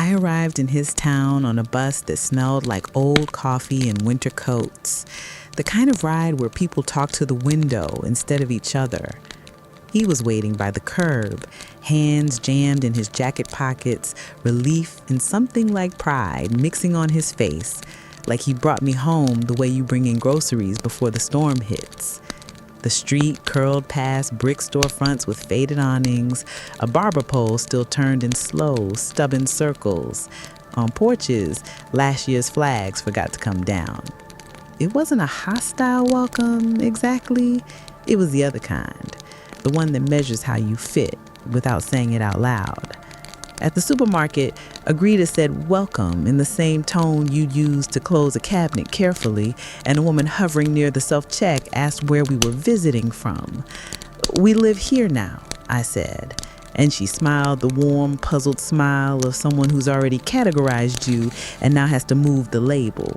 I arrived in his town on a bus that smelled like old coffee and winter coats, the kind of ride where people talk to the window instead of each other. He was waiting by the curb, hands jammed in his jacket pockets, relief and something like pride mixing on his face, like he brought me home the way you bring in groceries before the storm hits. The street curled past brick storefronts with faded awnings, a barber pole still turned in slow, stubborn circles. On porches, last year's flags forgot to come down. It wasn't a hostile welcome, exactly. It was the other kind, the one that measures how you fit without saying it out loud. At the supermarket, a greeter said welcome in the same tone you'd use to close a cabinet carefully, and a woman hovering near the self-check asked where we were visiting from. "We live here now," I said, and she smiled the warm, puzzled smile of someone who's already categorized you and now has to move the label.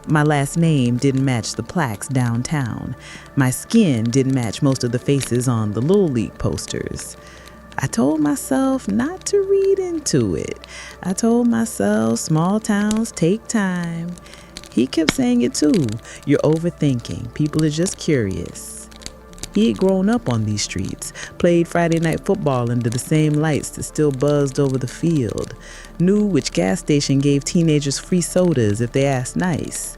My last name didn't match the plaques downtown. My skin didn't match most of the faces on the Little League posters. I told myself not to read into it. I told myself small towns take time. He kept saying it too. You're overthinking. People are just curious. He had grown up on these streets, played Friday night football under the same lights that still buzzed over the field, knew which gas station gave teenagers free sodas if they asked nice.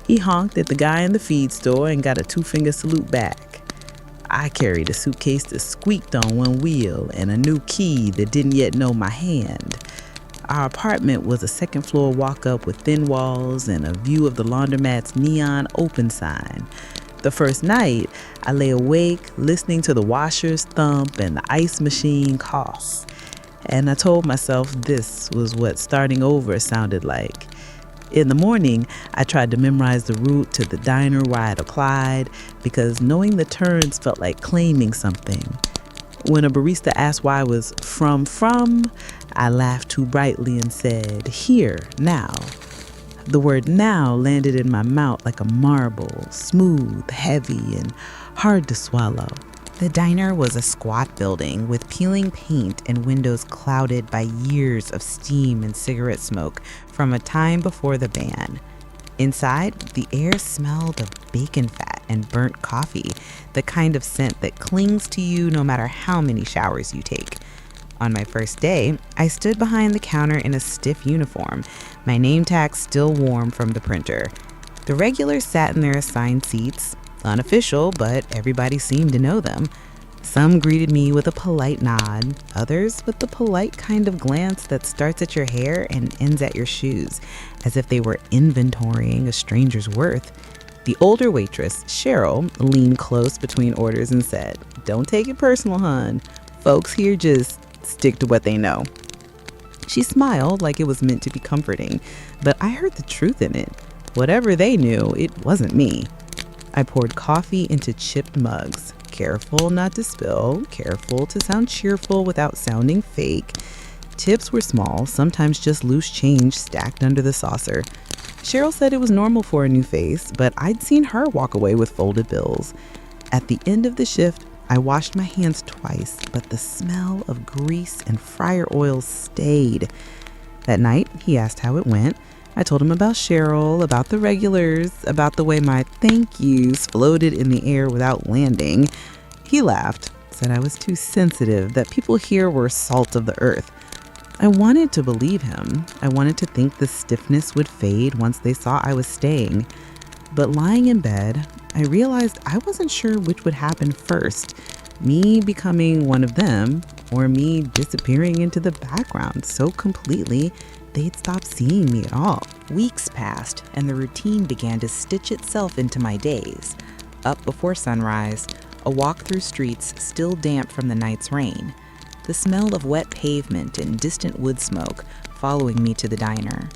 He honked at the guy in the feed store and got a two-finger salute back. I carried a suitcase that squeaked on one wheel and a new key that didn't yet know my hand. Our apartment was a second-floor walk-up with thin walls and a view of the laundromat's neon open sign. The first night, I lay awake listening to the washers thump and the ice machine cough. And I told myself this was what starting over sounded like. In the morning, I tried to memorize the route to the diner where I had applied because knowing the turns felt like claiming something. When a barista asked why I was from, I laughed too brightly and said, "Here, now." The word now landed in my mouth like a marble, smooth, heavy, and hard to swallow. The diner was a squat building with peeling paint and windows clouded by years of steam and cigarette smoke from a time before the ban. Inside, the air smelled of bacon fat and burnt coffee, the kind of scent that clings to you no matter how many showers you take. On my first day, I stood behind the counter in a stiff uniform, my name tag still warm from the printer. The regulars sat in their assigned seats, unofficial, but everybody seemed to know them. Some greeted me with a polite nod, others with the polite kind of glance that starts at your hair and ends at your shoes, as if they were inventorying a stranger's worth. The older waitress, Cheryl, leaned close between orders and said, "Don't take it personal, hon. Folks here just stick to what they know." She smiled like it was meant to be comforting, but I heard the truth in it. Whatever they knew, it wasn't me. I poured coffee into chipped mugs, careful not to spill, careful to sound cheerful without sounding fake. Tips were small, sometimes just loose change stacked under the saucer. Cheryl said it was normal for a new face, but I'd seen her walk away with folded bills. At the end of the shift, I washed my hands twice, but the smell of grease and fryer oil stayed. That night, he asked how it went. I told him about Cheryl, about the regulars, about the way my thank yous floated in the air without landing. He laughed, said I was too sensitive, that people here were salt of the earth. I wanted to believe him. I wanted to think the stiffness would fade once they saw I was staying. But lying in bed, I realized I wasn't sure which would happen first, me becoming one of them or me disappearing into the background so completely they'd stop seeing me at all. Weeks passed, and the routine began to stitch itself into my days. Up before sunrise, a walk through streets still damp from the night's rain, the smell of wet pavement and distant wood smoke following me to the diner.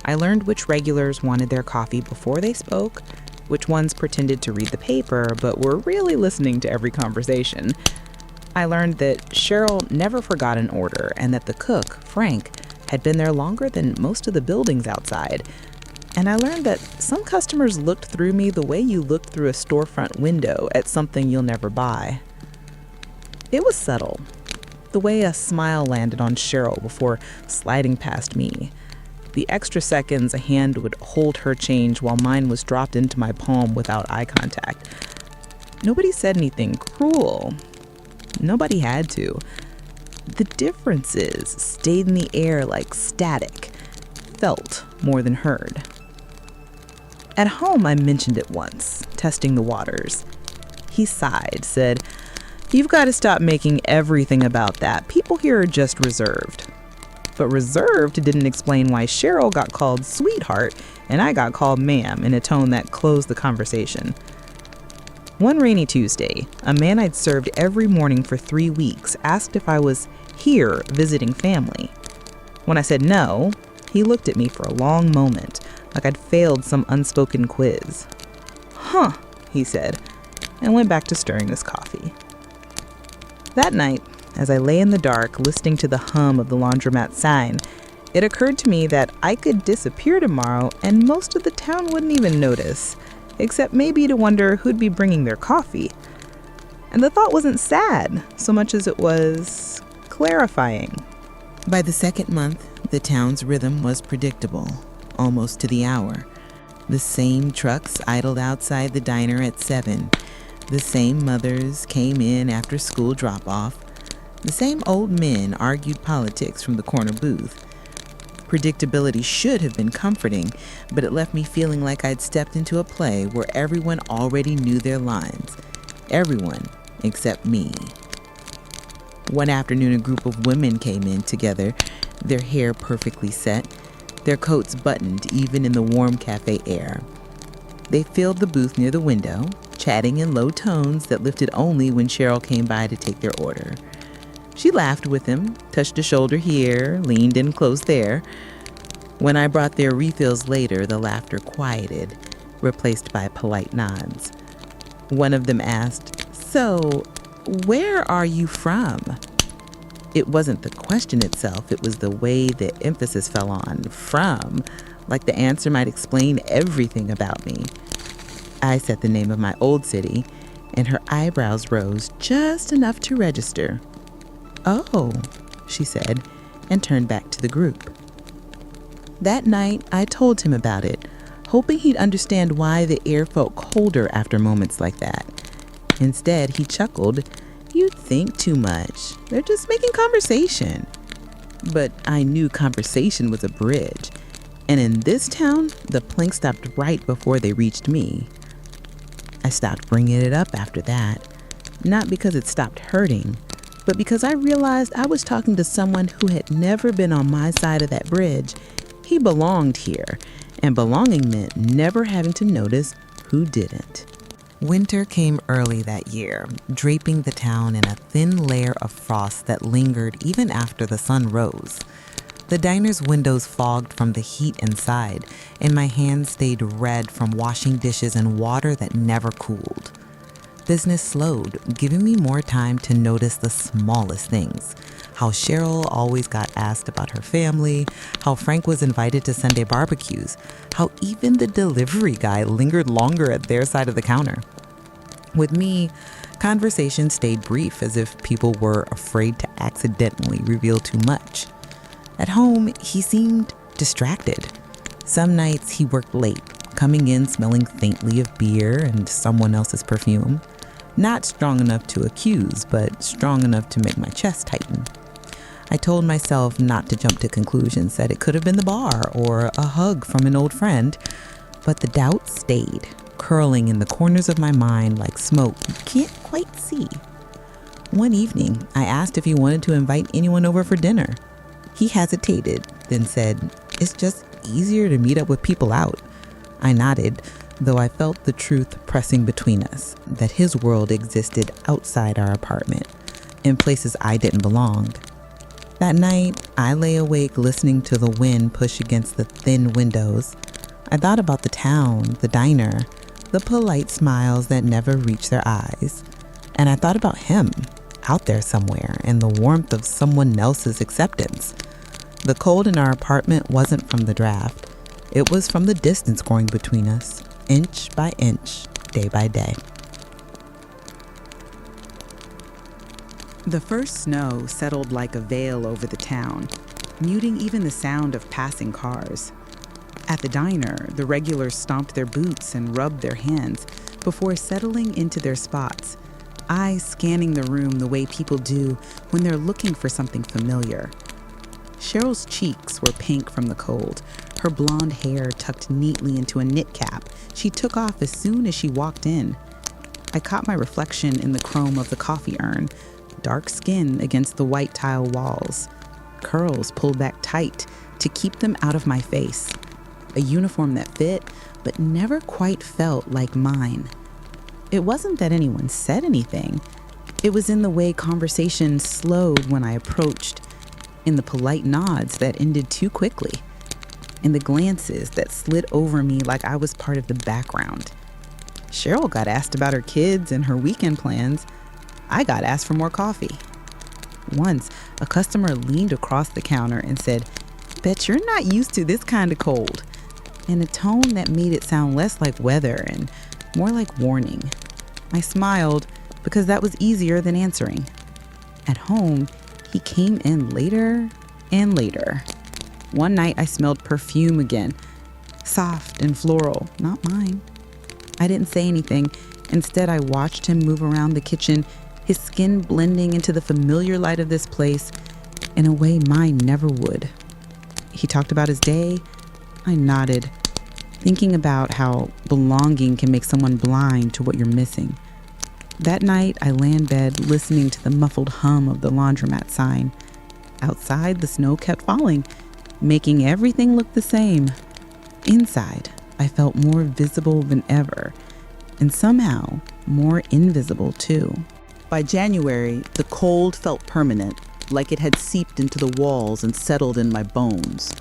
I learned which regulars wanted their coffee before they spoke, which ones pretended to read the paper but were really listening to every conversation. I learned that Cheryl never forgot an order and that the cook, Frank, had been there longer than most of the buildings outside. And I learned that some customers looked through me the way you looked through a storefront window at something you'll never buy. It was subtle. The way a smile landed on Cheryl before sliding past me. The extra seconds a hand would hold her change while mine was dropped into my palm without eye contact. Nobody said anything cruel. Nobody had to. The differences stayed in the air like static, felt more than heard. At home, I mentioned it once, testing the waters. He sighed, said, "You've got to stop making everything about that. People here are just reserved." But reserved didn't explain why Cheryl got called sweetheart and I got called ma'am in a tone that closed the conversation. One rainy Tuesday, a man I'd served every morning for 3 weeks asked if I was here visiting family. When I said no, he looked at me for a long moment, like I'd failed some unspoken quiz. "Huh," he said, and went back to stirring his coffee. That night, as I lay in the dark listening to the hum of the laundromat sign, it occurred to me that I could disappear tomorrow and most of the town wouldn't even notice, except maybe to wonder who'd be bringing their coffee. And the thought wasn't sad so much as it was clarifying. By the second month, the town's rhythm was predictable, almost to the hour. The same trucks idled outside the diner at 7. The same mothers came in after school drop-off. The same old men argued politics from the corner booth. Predictability should have been comforting, but it left me feeling like I'd stepped into a play where everyone already knew their lines. Everyone except me. One afternoon, a group of women came in together, their hair perfectly set, their coats buttoned even in the warm cafe air. They filled the booth near the window, chatting in low tones that lifted only when Cheryl came by to take their order. She laughed with him, touched a shoulder here, leaned in close there. When I brought their refills later, the laughter quieted, replaced by polite nods. One of them asked, "So, where are you from?" It wasn't the question itself, it was the way the emphasis fell on "from," like the answer might explain everything about me. I said the name of my old city, and her eyebrows rose just enough to register. "Oh," she said, and turned back to the group. That night, I told him about it, hoping he'd understand why the air felt colder after moments like that. Instead, he chuckled, "You think too much. They're just making conversation." But I knew conversation was a bridge, and in this town, the plank stopped right before they reached me. I stopped bringing it up after that, not because it stopped hurting, but because I realized I was talking to someone who had never been on my side of that bridge. He belonged here, and belonging meant never having to notice who didn't. Winter came early that year, draping the town in a thin layer of frost that lingered even after the sun rose. The diner's windows fogged from the heat inside, and my hands stayed red from washing dishes in water that never cooled. Business slowed, giving me more time to notice the smallest things. How Cheryl always got asked about her family, how Frank was invited to Sunday barbecues, how even the delivery guy lingered longer at their side of the counter. With me, conversation stayed brief, as if people were afraid to accidentally reveal too much. At home, he seemed distracted. Some nights he worked late, coming in smelling faintly of beer and someone else's perfume. Not strong enough to accuse, but strong enough to make my chest tighten. I told myself not to jump to conclusions, that it could have been the bar or a hug from an old friend, but the doubt stayed, curling in the corners of my mind like smoke you can't quite see. One evening, I asked if he wanted to invite anyone over for dinner. He hesitated, then said, "It's just easier to meet up with people out." I nodded, though I felt the truth pressing between us, that his world existed outside our apartment, in places I didn't belong. That night, I lay awake listening to the wind push against the thin windows. I thought about the town, the diner, the polite smiles that never reached their eyes. And I thought about him, out there somewhere, in the warmth of someone else's acceptance. The cold in our apartment wasn't from the draft. It was from the distance growing between us, inch by inch, day by day. The first snow settled like a veil over the town, muting even the sound of passing cars. At the diner, the regulars stomped their boots and rubbed their hands before settling into their spots, eyes scanning the room the way people do when they're looking for something familiar. Cheryl's cheeks were pink from the cold, her blonde hair tucked neatly into a knit cap she took off as soon as she walked in. I caught my reflection in the chrome of the coffee urn, dark skin against the white tile walls, curls pulled back tight to keep them out of my face, a uniform that fit but never quite felt like mine. It wasn't that anyone said anything. It was in the way conversation slowed when I approached, in the polite nods that ended too quickly, in the glances that slid over me like I was part of the background. Cheryl got asked about her kids and her weekend plans. I got asked for more coffee. Once, a customer leaned across the counter and said, "Bet you're not used to this kind of cold," in a tone that made it sound less like weather and more like warning. I smiled because that was easier than answering. At home, he came in later and later. One night I smelled perfume again, soft and floral, not mine. I didn't say anything. Instead, I watched him move around the kitchen, his skin blending into the familiar light of this place in a way mine never would. He talked about his day. I nodded, thinking about how belonging can make someone blind to what you're missing. That night, I lay in bed listening to the muffled hum of the laundromat sign. Outside, the snow kept falling, making everything look the same. Inside, I felt more visible than ever, and somehow more invisible too. By January, the cold felt permanent, like it had seeped into the walls and settled in my bones.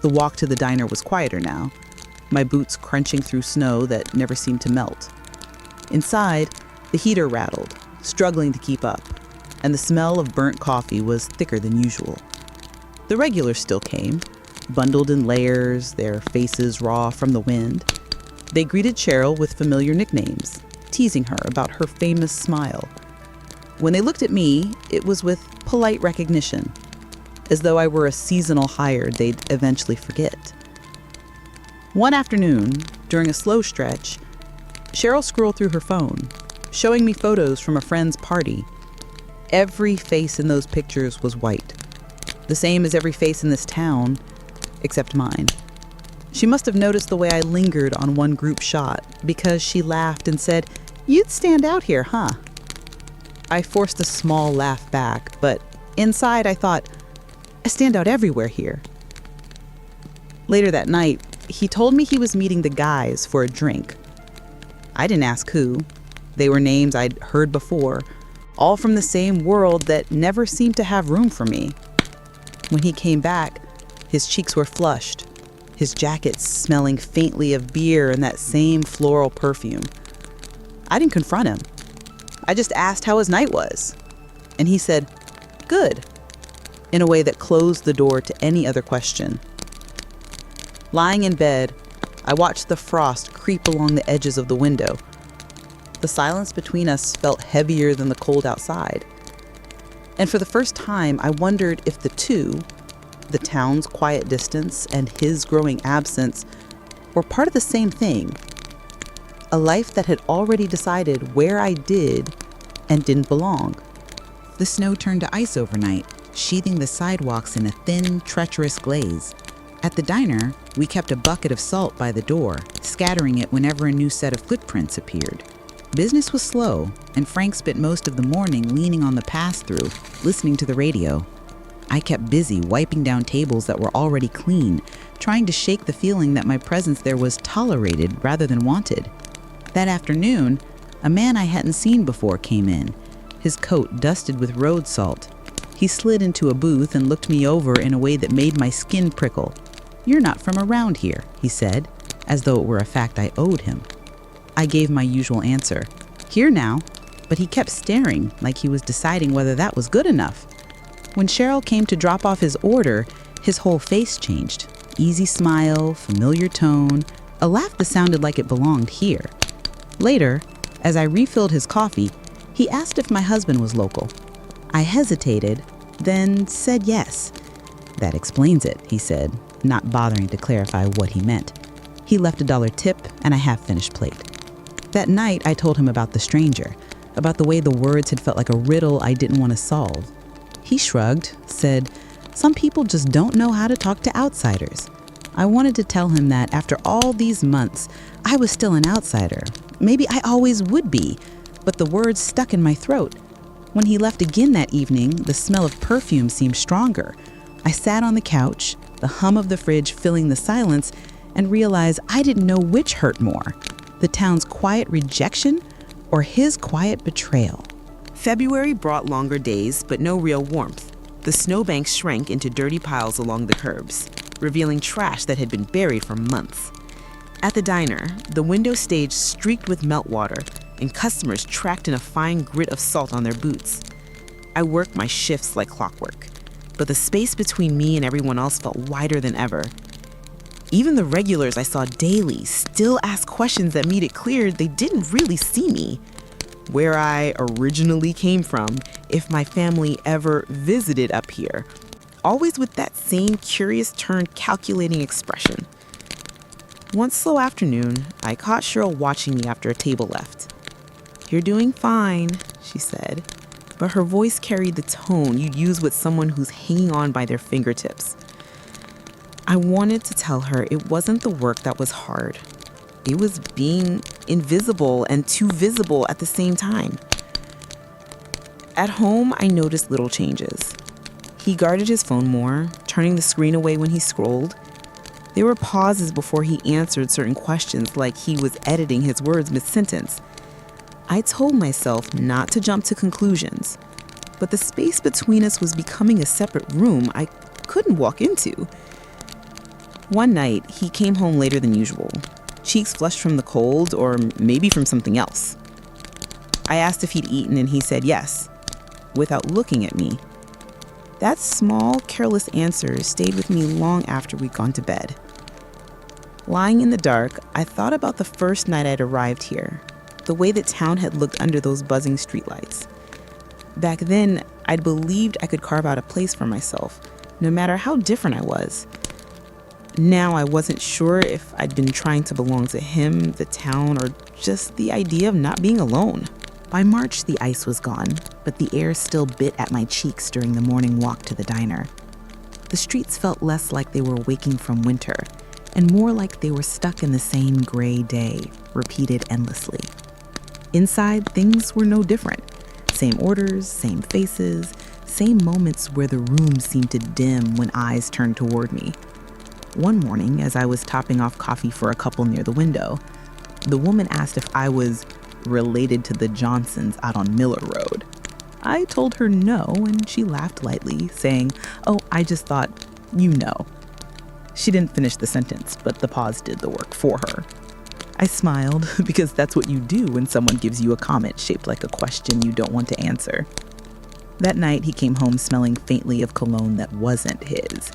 The walk to the diner was quieter now, my boots crunching through snow that never seemed to melt. Inside, the heater rattled, struggling to keep up, and the smell of burnt coffee was thicker than usual. The regulars still came, bundled in layers, their faces raw from the wind. They greeted Cheryl with familiar nicknames, teasing her about her famous smile. When they looked at me, it was with polite recognition, as though I were a seasonal hire they'd eventually forget. One afternoon, during a slow stretch, Cheryl scrolled through her phone, showing me photos from a friend's party. Every face in those pictures was white, the same as every face in this town, except mine. She must have noticed the way I lingered on one group shot, because she laughed and said, "You'd stand out here, huh?" I forced a small laugh back, but inside I thought, I stand out everywhere here. Later that night, he told me he was meeting the guys for a drink. I didn't ask who. They were names I'd heard before, all from the same world that never seemed to have room for me. When he came back, his cheeks were flushed, his jacket smelling faintly of beer and that same floral perfume. I didn't confront him. I just asked how his night was. And he said, "Good," in a way that closed the door to any other question. Lying in bed, I watched the frost creep along the edges of the window. The silence between us felt heavier than the cold outside. And for the first time, I wondered if the two, the town's quiet distance and his growing absence, were part of the same thing. A life that had already decided where I did and didn't belong. The snow turned to ice overnight, sheathing the sidewalks in a thin, treacherous glaze. At the diner, we kept a bucket of salt by the door, scattering it whenever a new set of footprints appeared. Business was slow, and Frank spent most of the morning leaning on the pass-through, listening to the radio. I kept busy wiping down tables that were already clean, trying to shake the feeling that my presence there was tolerated rather than wanted. That afternoon, a man I hadn't seen before came in, his coat dusted with road salt. He slid into a booth and looked me over in a way that made my skin prickle. "You're not from around here," he said, as though it were a fact I owed him. I gave my usual answer, "Here now," but he kept staring like he was deciding whether that was good enough. When Cheryl came to drop off his order, his whole face changed. Easy smile, familiar tone, a laugh that sounded like it belonged here. Later, as I refilled his coffee, he asked if my husband was local. I hesitated, then said yes. "That explains it," he said, not bothering to clarify what he meant. He left a $1 tip and a half-finished plate. That night, I told him about the stranger, about the way the words had felt like a riddle I didn't want to solve. He shrugged, said, "Some people just don't know how to talk to outsiders." I wanted to tell him that after all these months, I was still an outsider. Maybe I always would be, but the words stuck in my throat. When he left again that evening, the smell of perfume seemed stronger. I sat on the couch, the hum of the fridge filling the silence, and realized I didn't know which hurt more, the town's quiet rejection or his quiet betrayal. February brought longer days, but no real warmth. The snowbanks shrank into dirty piles along the curbs, revealing trash that had been buried for months. At the diner, the window stage streaked with meltwater, and customers tracked in a fine grit of salt on their boots. I worked my shifts like clockwork, but the space between me and everyone else felt wider than ever. Even the regulars I saw daily still asked questions that made it clear they didn't really see me. Where I originally came from, if my family ever visited up here, always with that same curious turned calculating expression. One slow afternoon, I caught Cheryl watching me after a table left. "You're doing fine," she said, but her voice carried the tone you'd use with someone who's hanging on by their fingertips. I wanted to tell her it wasn't the work that was hard. It was being invisible and too visible at the same time. At home, I noticed little changes. He guarded his phone more, turning the screen away when he scrolled. There were pauses before he answered certain questions, like he was editing his words mid-sentence. I told myself not to jump to conclusions, but the space between us was becoming a separate room I couldn't walk into. One night, he came home later than usual, cheeks flushed from the cold or maybe from something else. I asked if he'd eaten and he said yes, without looking at me. That small, careless answer stayed with me long after we'd gone to bed. Lying in the dark, I thought about the first night I'd arrived here, the way that town had looked under those buzzing streetlights. Back then, I'd believed I could carve out a place for myself, no matter how different I was. Now I wasn't sure if I'd been trying to belong to him, the town, or just the idea of not being alone. By March, the ice was gone, but the air still bit at my cheeks during the morning walk to the diner. The streets felt less like they were waking from winter, and more like they were stuck in the same gray day, repeated endlessly. Inside, things were no different. Same orders, same faces, same moments where the room seemed to dim when eyes turned toward me. One morning, as I was topping off coffee for a couple near the window, the woman asked if I was related to the Johnsons out on Miller Road. I told her no, and she laughed lightly, saying, "Oh, I just thought, you know." She didn't finish the sentence, but the pause did the work for her. I smiled, because that's what you do when someone gives you a comment shaped like a question you don't want to answer. That night, he came home smelling faintly of cologne that wasn't his.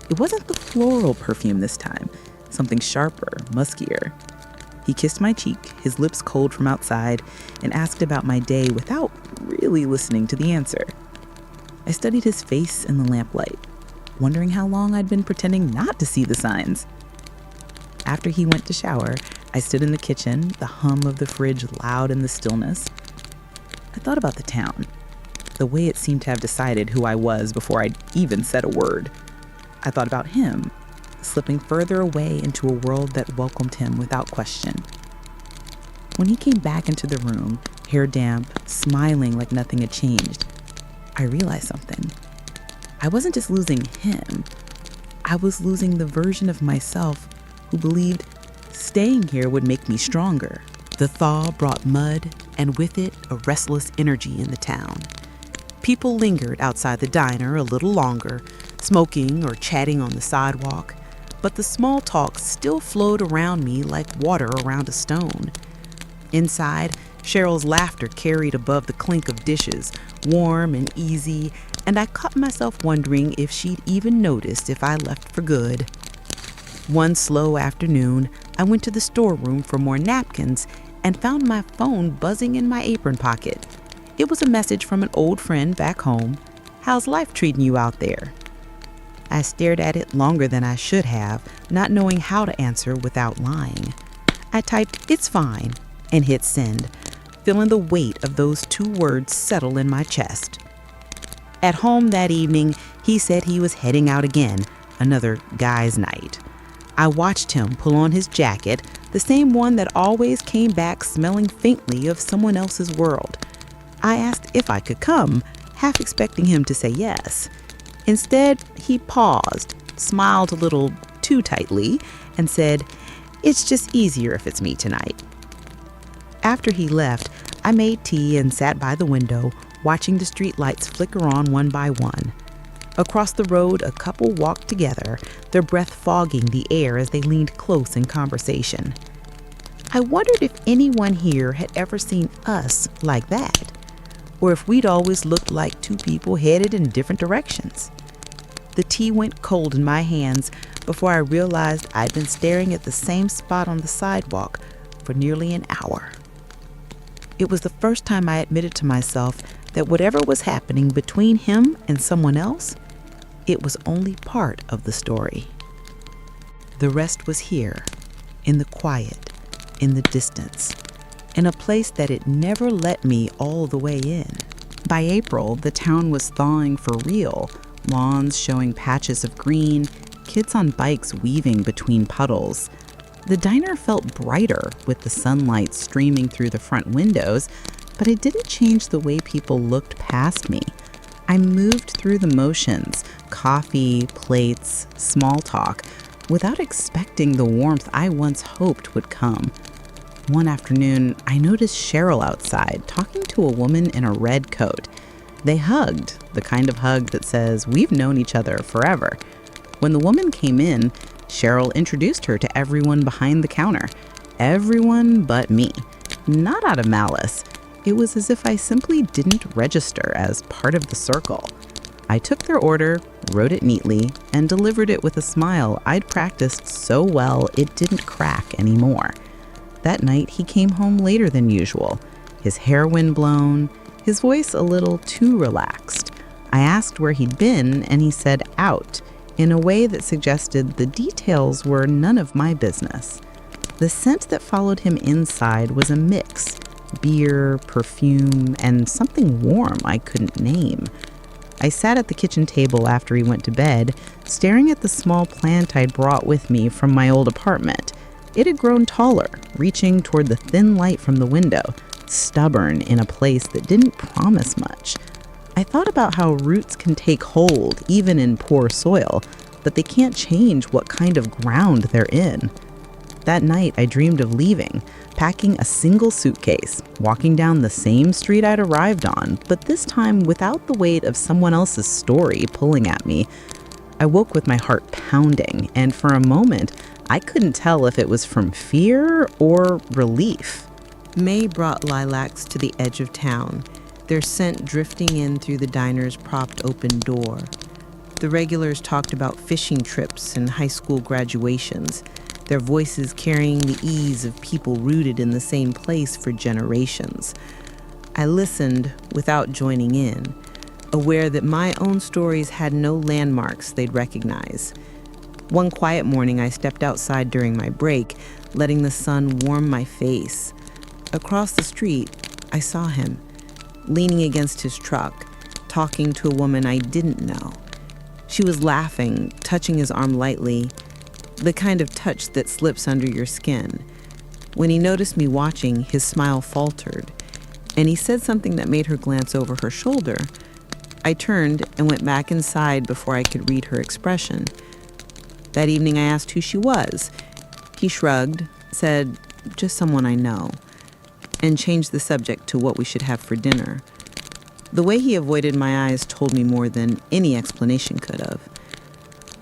It wasn't the floral perfume this time, something sharper, muskier. He kissed my cheek, his lips cold from outside, and asked about my day without really listening to the answer. I studied his face in the lamplight, wondering how long I'd been pretending not to see the signs. After he went to shower, I stood in the kitchen, the hum of the fridge loud in the stillness. I thought about the town, the way it seemed to have decided who I was before I'd even said a word. I thought about him, slipping further away into a world that welcomed him without question. When he came back into the room, hair damp, smiling like nothing had changed, I realized something. I wasn't just losing him. I was losing the version of myself who believed staying here would make me stronger. The thaw brought mud, and with it, a restless energy in the town. People lingered outside the diner a little longer, smoking or chatting on the sidewalk, but the small talk still flowed around me like water around a stone. Inside, Cheryl's laughter carried above the clink of dishes, warm and easy, and I caught myself wondering if she'd even noticed if I left for good. One slow afternoon, I went to the storeroom for more napkins and found my phone buzzing in my apron pocket. It was a message from an old friend back home. How's life treating you out there? I stared at it longer than I should have, not knowing how to answer without lying. I typed, "It's fine," and hit send, feeling the weight of those 2 words settle in my chest. At home that evening, he said he was heading out again, another guy's night. I watched him pull on his jacket, the same one that always came back smelling faintly of someone else's world. I asked if I could come, half expecting him to say yes. Instead, he paused, smiled a little too tightly, and said, "It's just easier if it's me tonight." After he left, I made tea and sat by the window, watching the street lights flicker on one by one. Across the road, a couple walked together, their breath fogging the air as they leaned close in conversation. I wondered if anyone here had ever seen us like that, or if we'd always looked like 2 people headed in different directions. The tea went cold in my hands before I realized I'd been staring at the same spot on the sidewalk for nearly an hour. It was the first time I admitted to myself that whatever was happening between him and someone else, it was only part of the story. The rest was here, in the quiet, in the distance, in a place that had never let me all the way in. By April, the town was thawing for real, lawns showing patches of green, kids on bikes weaving between puddles. The diner felt brighter with the sunlight streaming through the front windows, but it didn't change the way people looked past me. I moved through the motions, coffee, plates, small talk, without expecting the warmth I once hoped would come. One afternoon, I noticed Cheryl outside, talking to a woman in a red coat. They hugged, the kind of hug that says, "We've known each other forever." When the woman came in, Cheryl introduced her to everyone behind the counter. Everyone but me. Not out of malice. It was as if I simply didn't register as part of the circle. I took their order, wrote it neatly, and delivered it with a smile I'd practiced so well it didn't crack anymore. That night, he came home later than usual, his hair windblown, his voice a little too relaxed. I asked where he'd been, and he said out, in a way that suggested the details were none of my business. The scent that followed him inside was a mix: beer, perfume, and something warm I couldn't name. I sat at the kitchen table after he went to bed, staring at the small plant I'd brought with me from my old apartment. It had grown taller, reaching toward the thin light from the window, stubborn in a place that didn't promise much. I thought about how roots can take hold even in poor soil, but they can't change what kind of ground they're in. That night, I dreamed of leaving, packing a single suitcase, walking down the same street I'd arrived on, but this time without the weight of someone else's story pulling at me. I woke with my heart pounding, and for a moment, I couldn't tell if it was from fear or relief. May brought lilacs to the edge of town, their scent drifting in through the diner's propped open door. The regulars talked about fishing trips and high school graduations, their voices carrying the ease of people rooted in the same place for generations. I listened without joining in, aware that my own stories had no landmarks they'd recognize. One quiet morning, I stepped outside during my break, letting the sun warm my face. Across the street, I saw him, leaning against his truck, talking to a woman I didn't know. She was laughing, touching his arm lightly, the kind of touch that slips under your skin. When he noticed me watching, his smile faltered, and he said something that made her glance over her shoulder. I turned and went back inside before I could read her expression. That evening, I asked who she was. He shrugged, said, "Just someone I know," and changed the subject to what we should have for dinner. The way he avoided my eyes told me more than any explanation could have.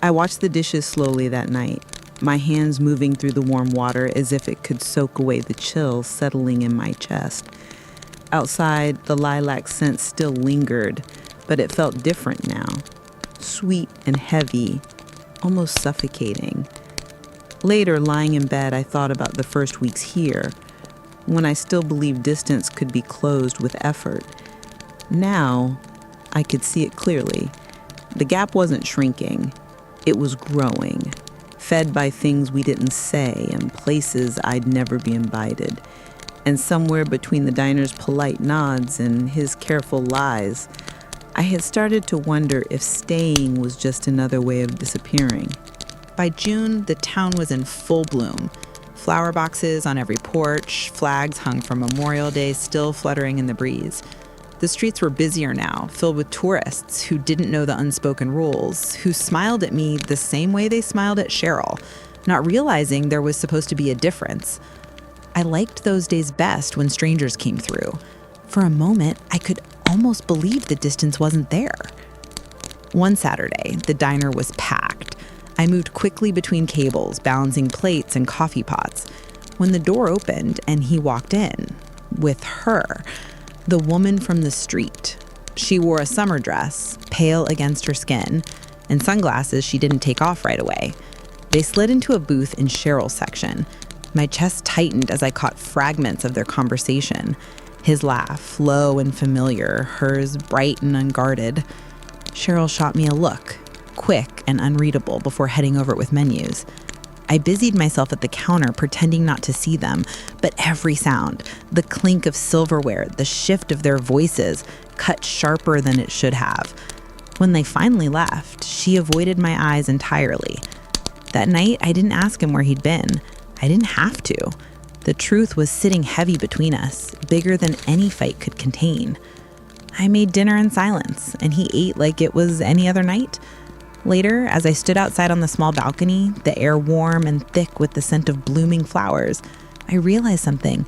I watched the dishes slowly that night, my hands moving through the warm water as if it could soak away the chill settling in my chest. Outside, the lilac scent still lingered, but it felt different now. Sweet and heavy, almost suffocating. Later, lying in bed, I thought about the first weeks here, when I still believed distance could be closed with effort, Now, I could see it clearly. The gap wasn't shrinking. It was growing, fed by things we didn't say and places I'd never be invited. And somewhere between the diner's polite nods and his careful lies, I had started to wonder if staying was just another way of disappearing. By June, the town was in full bloom. Flower boxes on every porch, flags hung from Memorial Day still fluttering in the breeze. The streets were busier now, filled with tourists who didn't know the unspoken rules, who smiled at me the same way they smiled at Cheryl, not realizing there was supposed to be a difference. I liked those days best when strangers came through. For a moment, I could almost believe the distance wasn't there. One Saturday, the diner was packed. I moved quickly between tables, balancing plates and coffee pots. When the door opened and he walked in, with her, the woman from the street. She wore a summer dress, pale against her skin, and sunglasses she didn't take off right away. They slid into a booth in Cheryl's section. My chest tightened as I caught fragments of their conversation. His laugh, low and familiar, hers bright and unguarded. Cheryl shot me a look, quick and unreadable, before heading over with menus. I busied myself at the counter, pretending not to see them, but every sound, the clink of silverware, the shift of their voices, cut sharper than it should have. When they finally left, she avoided my eyes entirely. That night, I didn't ask him where he'd been. I didn't have to. The truth was sitting heavy between us, bigger than any fight could contain. I made dinner in silence, and he ate like it was any other night. Later, as I stood outside on the small balcony, the air warm and thick with the scent of blooming flowers, I realized something.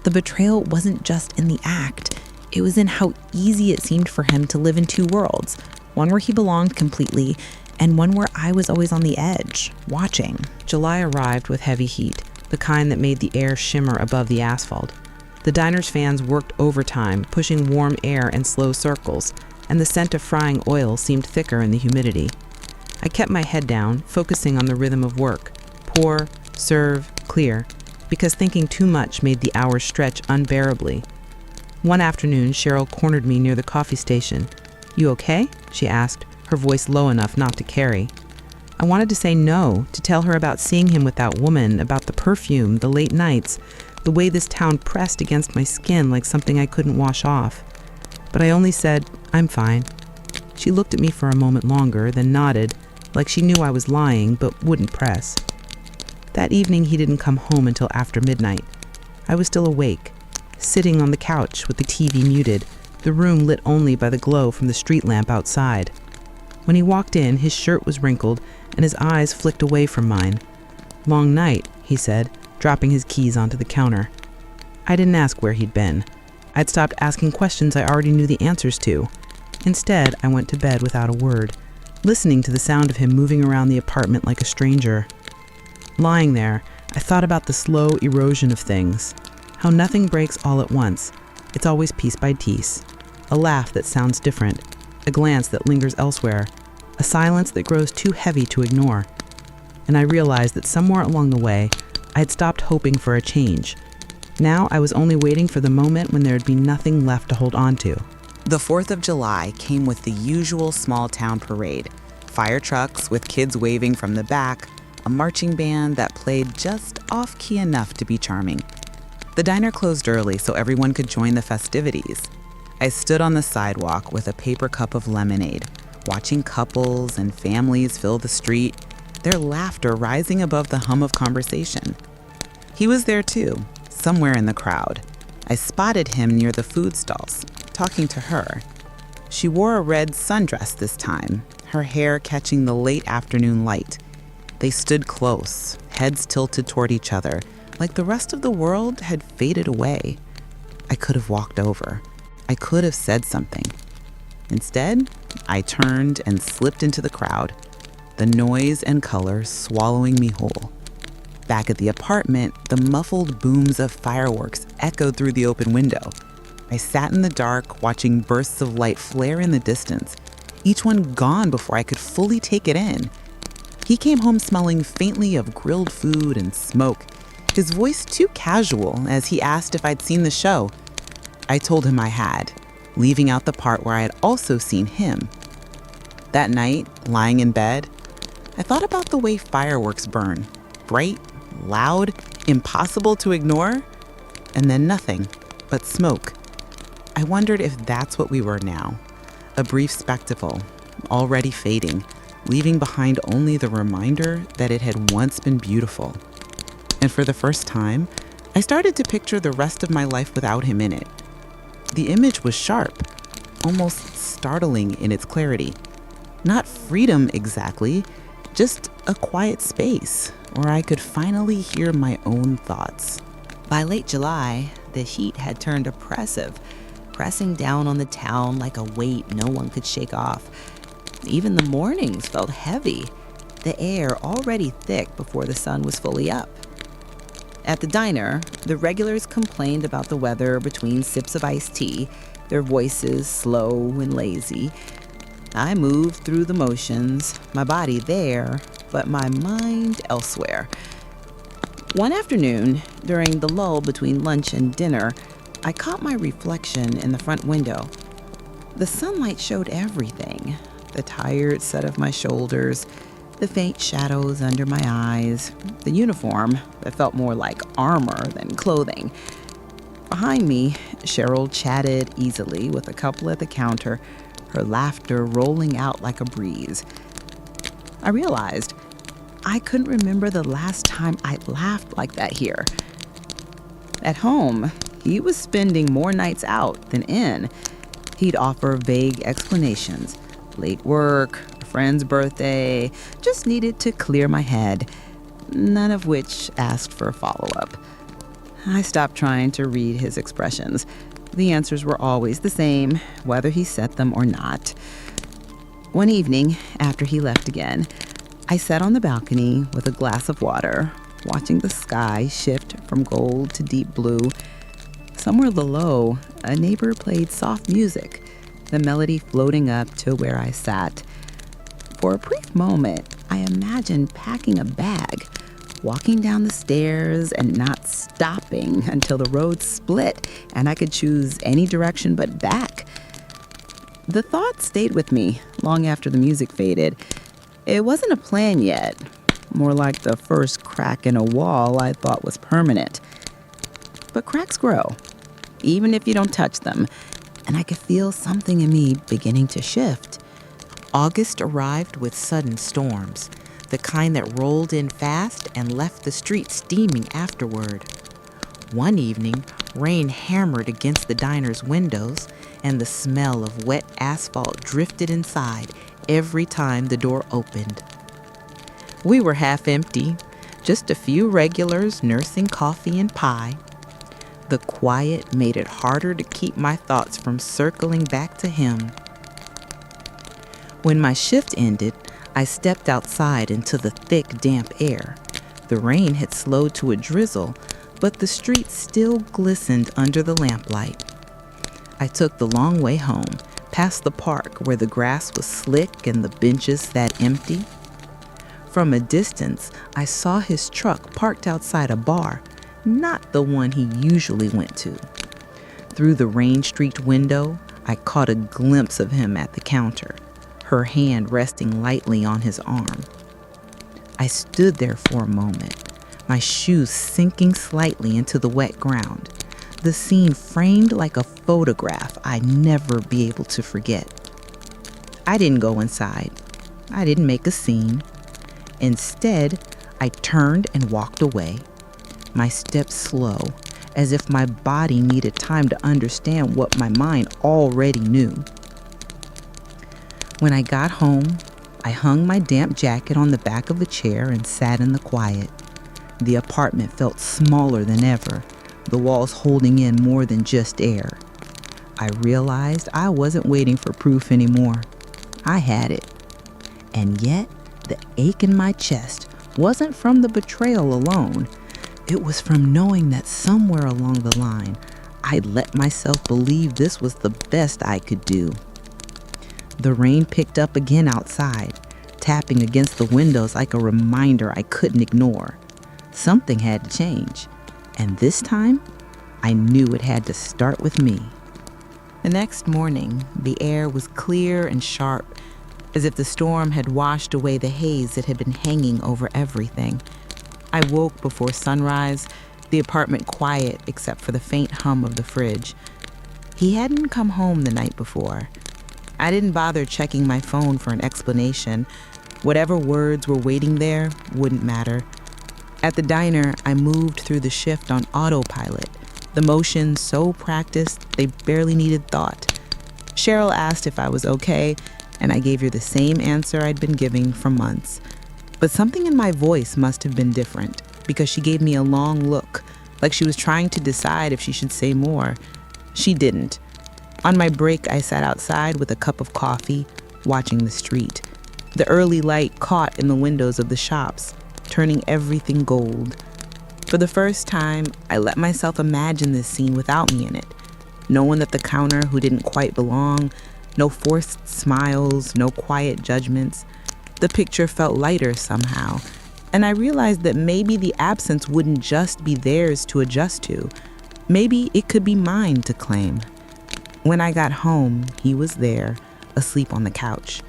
The betrayal wasn't just in the act. It was in how easy it seemed for him to live in two worlds, one where he belonged completely, and one where I was always on the edge, watching. July arrived with heavy heat, the kind that made the air shimmer above the asphalt. The diner's fans worked overtime, pushing warm air in slow circles, and the scent of frying oil seemed thicker in the humidity. I kept my head down, focusing on the rhythm of work. Pour, serve, clear, because thinking too much made the hours stretch unbearably. One afternoon, Cheryl cornered me near the coffee station. "You okay?" she asked, her voice low enough not to carry. I wanted to say no, to tell her about seeing him with that woman, about the perfume, the late nights, the way this town pressed against my skin like something I couldn't wash off. But I only said, "I'm fine." She looked at me for a moment longer, then nodded, like she knew I was lying but wouldn't press. That evening he didn't come home until after midnight. I was still awake, sitting on the couch with the TV muted, the room lit only by the glow from the street lamp outside. When he walked in, his shirt was wrinkled and his eyes flicked away from mine. "Long night," he said, dropping his keys onto the counter. I didn't ask where he'd been. I'd stopped asking questions I already knew the answers to. Instead, I went to bed without a word, listening to the sound of him moving around the apartment like a stranger. Lying there, I thought about the slow erosion of things, how nothing breaks all at once. It's always piece by piece. A laugh that sounds different, a glance that lingers elsewhere, a silence that grows too heavy to ignore. And I realized that somewhere along the way, I had stopped hoping for a change. Now I was only waiting for the moment when there would be nothing left to hold on to. The 4th of July came with the usual small-town parade. Fire trucks with kids waving from the back, a marching band that played just off-key enough to be charming. The diner closed early so everyone could join the festivities. I stood on the sidewalk with a paper cup of lemonade, watching couples and families fill the street, their laughter rising above the hum of conversation. He was there too, somewhere in the crowd. I spotted him near the food stalls, talking to her. She wore a red sundress this time, her hair catching the late afternoon light. They stood close, heads tilted toward each other, like the rest of the world had faded away. I could have walked over. I could have said something. Instead, I turned and slipped into the crowd, the noise and color swallowing me whole. Back at the apartment, the muffled booms of fireworks echoed through the open window. I sat in the dark, watching bursts of light flare in the distance, each one gone before I could fully take it in. He came home smelling faintly of grilled food and smoke, his voice too casual as he asked if I'd seen the show. I told him I had. leaving out the part where I had also seen him. That night, lying in bed, I thought about the way fireworks burn. Bright, loud, impossible to ignore, and then nothing but smoke. I wondered if that's what we were now. A brief spectacle, already fading, leaving behind only the reminder that it had once been beautiful. And for the first time, I started to picture the rest of my life without him in it. The image was sharp, almost startling in its clarity. Not freedom exactly, just a quiet space where I could finally hear my own thoughts. By late July, the heat had turned oppressive, pressing down on the town like a weight no one could shake off. Even the mornings felt heavy, the air already thick before the sun was fully up. At the diner, the regulars complained about the weather between sips of iced tea, their voices slow and lazy. I moved through the motions, my body there, but my mind elsewhere. One afternoon, during the lull between lunch and dinner, I caught my reflection in the front window. The sunlight showed everything: the tired set of my shoulders, the faint shadows under my eyes, the uniform that felt more like armor than clothing. Behind me, Cheryl chatted easily with a couple at the counter, her laughter rolling out like a breeze. I realized I couldn't remember the last time I'd laughed like that here. At home, he was spending more nights out than in. He'd offer vague explanations. Late work, a friend's birthday, just needed to clear my head. None of which asked for a follow-up. I stopped trying to read his expressions. The answers were always the same, whether he said them or not. One evening, after he left again, I sat on the balcony with a glass of water, watching the sky shift from gold to deep blue. Somewhere below, a neighbor played soft music, the melody floating up to where I sat. For a brief moment, I imagined packing a bag, walking down the stairs and not stopping until the road split and I could choose any direction but back. The thought stayed with me long after the music faded. It wasn't a plan yet, more like the first crack in a wall I thought was permanent. But cracks grow, even if you don't touch them, and I could feel something in me beginning to shift. August arrived with sudden storms, the kind that rolled in fast and left the street steaming afterward. One evening, rain hammered against the diner's windows, and the smell of wet asphalt drifted inside every time the door opened. We were half empty, just a few regulars nursing coffee and pie. The quiet made it harder to keep my thoughts from circling back to him. When my shift ended, I stepped outside into the thick, damp air. The rain had slowed to a drizzle, but the street still glistened under the lamplight. I took the long way home, past the park where the grass was slick and the benches sat empty. From a distance, I saw his truck parked outside a bar, not the one he usually went to. Through the rain-streaked window, I caught a glimpse of him at the counter, her hand resting lightly on his arm. I stood there for a moment, my shoes sinking slightly into the wet ground, the scene framed like a photograph I'd never be able to forget. I didn't go inside. I didn't make a scene. Instead, I turned and walked away, my steps slow, as if my body needed time to understand what my mind already knew. When I got home, I hung my damp jacket on the back of a chair and sat in the quiet. The apartment felt smaller than ever, the walls holding in more than just air. I realized I wasn't waiting for proof anymore. I had it. And yet, the ache in my chest wasn't from the betrayal alone. It was from knowing that somewhere along the line, I'd let myself believe this was the best I could do. The rain picked up again outside, tapping against the windows like a reminder I couldn't ignore. Something had to change, and this time, I knew it had to start with me. The next morning, the air was clear and sharp, as if the storm had washed away the haze that had been hanging over everything. I woke before sunrise, the apartment quiet except for the faint hum of the fridge. He hadn't come home the night before. I didn't bother checking my phone for an explanation. Whatever words were waiting there wouldn't matter. At the diner, I moved through the shift on autopilot, the motion so practiced they barely needed thought. Cheryl asked if I was okay, and I gave her the same answer I'd been giving for months. But something in my voice must have been different, because she gave me a long look, like she was trying to decide if she should say more. She didn't. On my break, I sat outside with a cup of coffee, watching the street. The early light caught in the windows of the shops, turning everything gold. For the first time, I let myself imagine this scene without me in it. No one at the counter who didn't quite belong, no forced smiles, no quiet judgments. The picture felt lighter somehow, and I realized that maybe the absence wouldn't just be theirs to adjust to. Maybe it could be mine to claim. When I got home, he was there, asleep on the couch.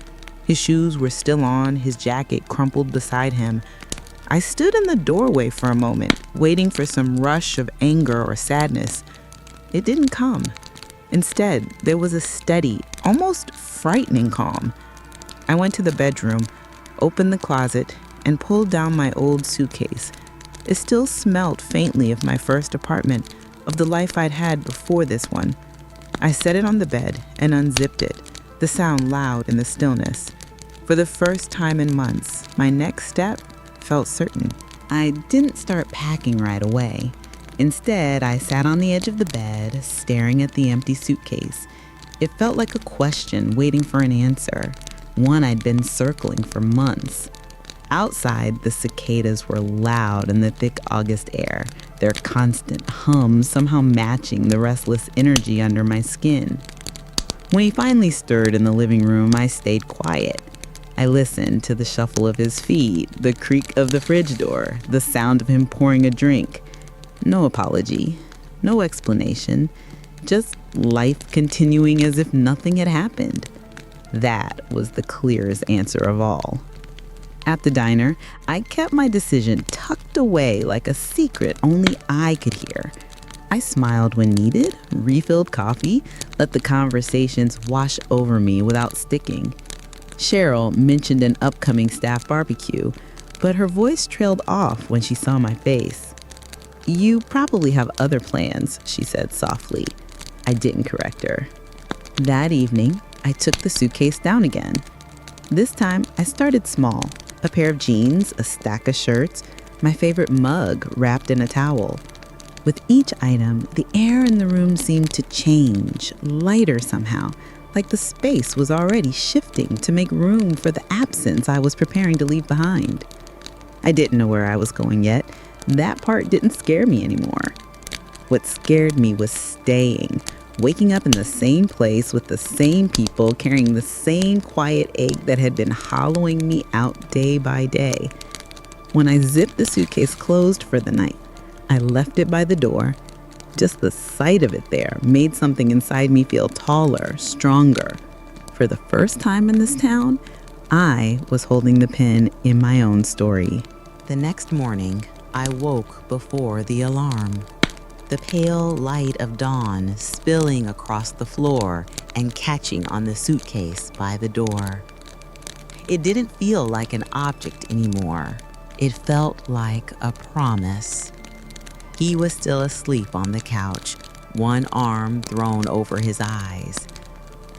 His shoes were still on, his jacket crumpled beside him. I stood in the doorway for a moment, waiting for some rush of anger or sadness. It didn't come. Instead, there was a steady, almost frightening calm. I went to the bedroom, opened the closet, and pulled down my old suitcase. It still smelled faintly of my first apartment, of the life I'd had before this one. I set it on the bed and unzipped it, the sound loud in the stillness. For the first time in months, my next step felt certain. I didn't start packing right away. Instead, I sat on the edge of the bed, staring at the empty suitcase. It felt like a question waiting for an answer, one I'd been circling for months. Outside, the cicadas were loud in the thick August air, their constant hum somehow matching the restless energy under my skin. When he finally stirred in the living room, I stayed quiet. I listened to the shuffle of his feet, the creak of the fridge door, the sound of him pouring a drink. No apology, no explanation, just life continuing as if nothing had happened. That was the clearest answer of all. At the diner, I kept my decision tucked away like a secret only I could hear. I smiled when needed, refilled coffee, let the conversations wash over me without sticking. Cheryl mentioned an upcoming staff barbecue, but her voice trailed off when she saw my face. "You probably have other plans," she said softly. I didn't correct her. That evening, I took the suitcase down again. This time, I started small. A pair of jeans, a stack of shirts, my favorite mug wrapped in a towel. With each item, the air in the room seemed to change, lighter somehow, like the space was already shifting to make room for the absence I was preparing to leave behind. I didn't know where I was going yet. That part didn't scare me anymore. What scared me was staying, waking up in the same place with the same people, carrying the same quiet ache that had been hollowing me out day by day. When I zipped the suitcase closed for the night, I left it by the door. Just the sight of it there made something inside me feel taller, stronger. For the first time in this town, I was holding the pen in my own story. The next morning, I woke before the alarm. The pale light of dawn spilling across the floor and catching on the suitcase by the door. It didn't feel like an object anymore. It felt like a promise. He was still asleep on the couch, one arm thrown over his eyes.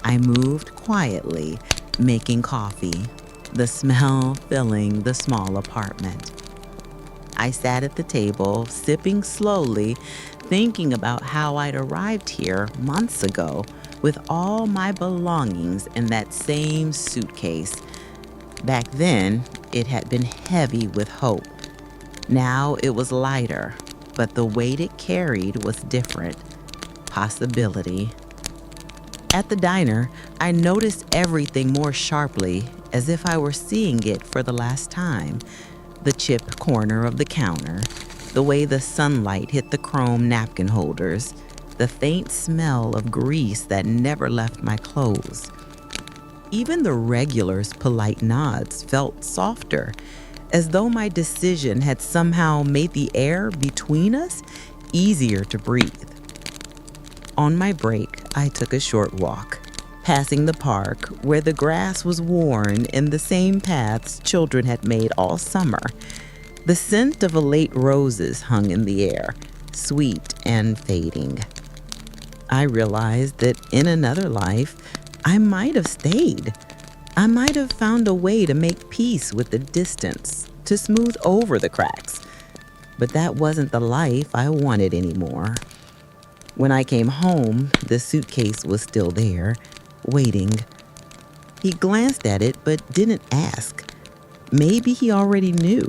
I moved quietly, making coffee, the smell filling the small apartment. I sat at the table, sipping slowly, thinking about how I'd arrived here months ago with all my belongings in that same suitcase. Back then, it had been heavy with hope. Now it was lighter, but the weight it carried was different. Possibility. At the diner, I noticed everything more sharply, as if I were seeing it for the last time. The chipped corner of the counter, the way the sunlight hit the chrome napkin holders, the faint smell of grease that never left my clothes. Even the regulars' polite nods felt softer, as though my decision had somehow made the air between us easier to breathe. On my break, I took a short walk, passing the park where the grass was worn in the same paths children had made all summer. The scent of late roses hung in the air, sweet and fading. I realized that in another life, I might have stayed. I might have found a way to make peace with the distance, to smooth over the cracks. But that wasn't the life I wanted anymore. When I came home, the suitcase was still there, waiting. He glanced at it but didn't ask. Maybe he already knew.